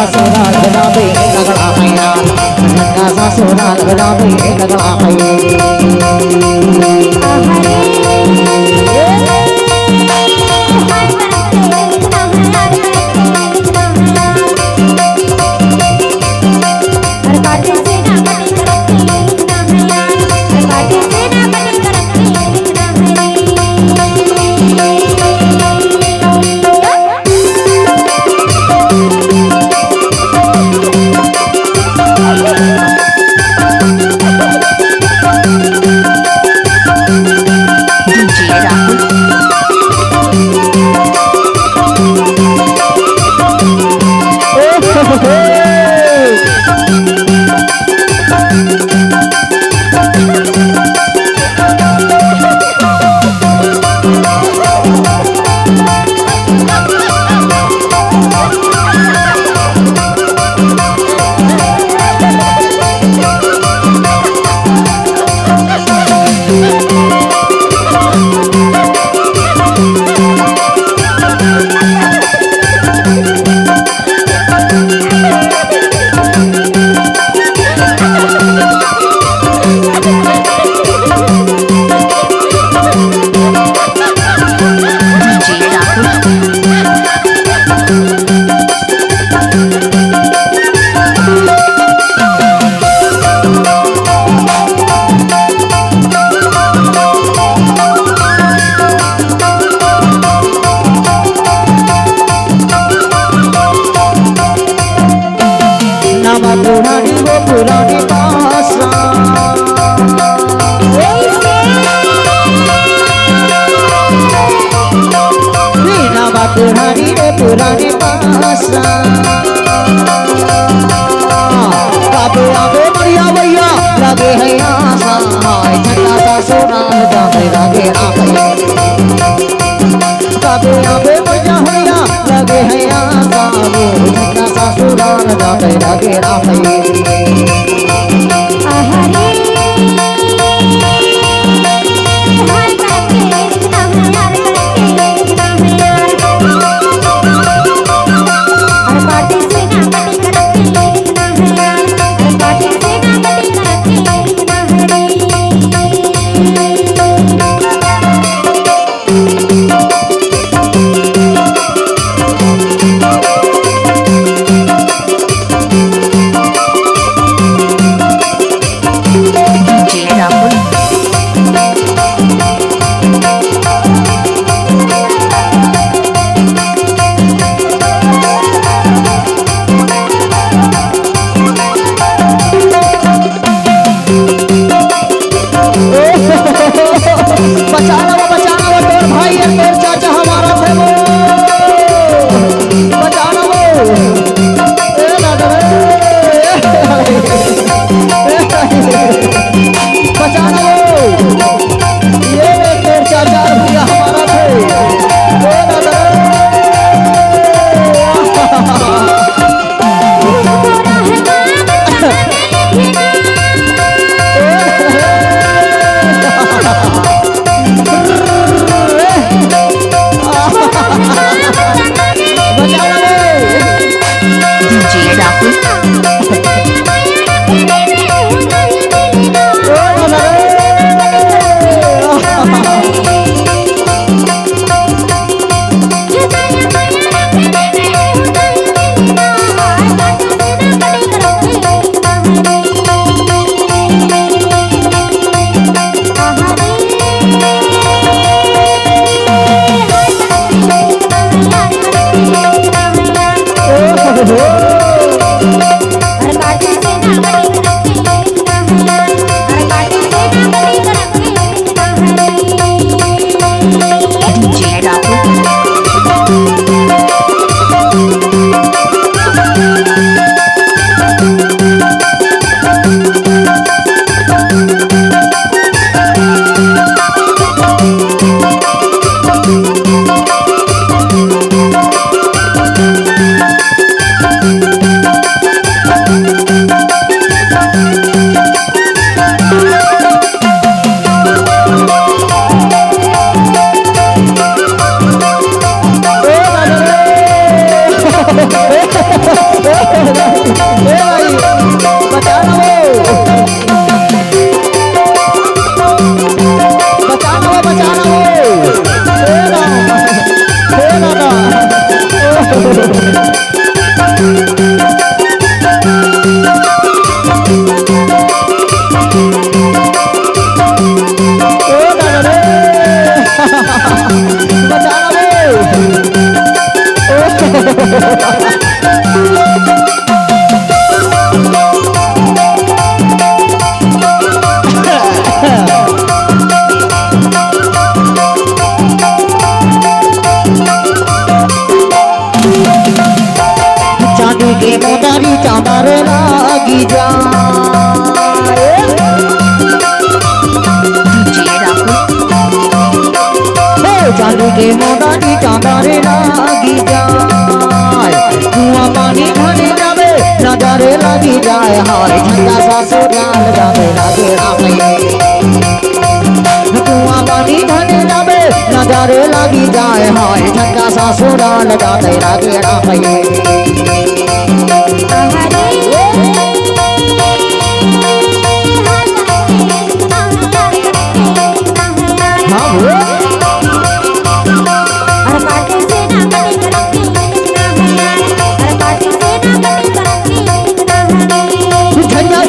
ससुराल बनावे लगड़ा है यार, नन्हा ससुराल बनावे लगड़ा है। पुरानी वो पुरानी पासा पुरानी रे पुरानी पासा बाबू आबे बढ़िया भैया लगे है आशा ठंडा सा सोनाल जाने लगे बाबू आबे बढ़िया भैया लगे है आशा ठंडा सा सोनाल जाने लगे भाई बचाना वो बचाना वो चांदी के मोटारी चादर लागी जाए चांदी के मोटारी चादर लागी जाए कुआं पानी भरे जावे नजरे लगी जाए हाय झंडा ससुराल जावे लागे रामे कुआं पानी भरे जावे नजरे लगी जाए हाय झंडा ससुराल जावे लागे रामे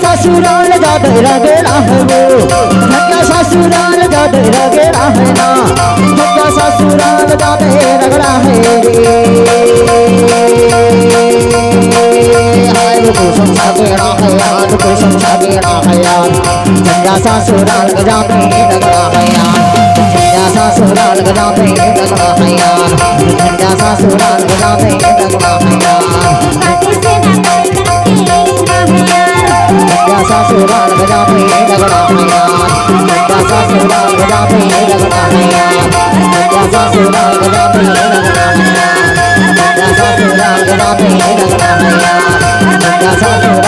ससुराल जाते रगेड़ा है वो झंडा ससुराल जाते रगेड़ा है ना झंडा ससुराल जाते रगड़ा है हाय को समझा गेड़ा है यार को समझा गेड़ा है यार झंडा ससुराल जाते रगड़ा है यार झंडा ससुराल जाते रगड़ा है यार झंडा ससुराल जाते रगड़ा है यार ससुराल बजाते रगड़ा है यार झंडा ससुराल बजाते रगड़ा है यार झंडा ससुराल बजाते रगड़ा है यार झंडा ससुराल बजाते रगड़ा है यार झंडा ससुराल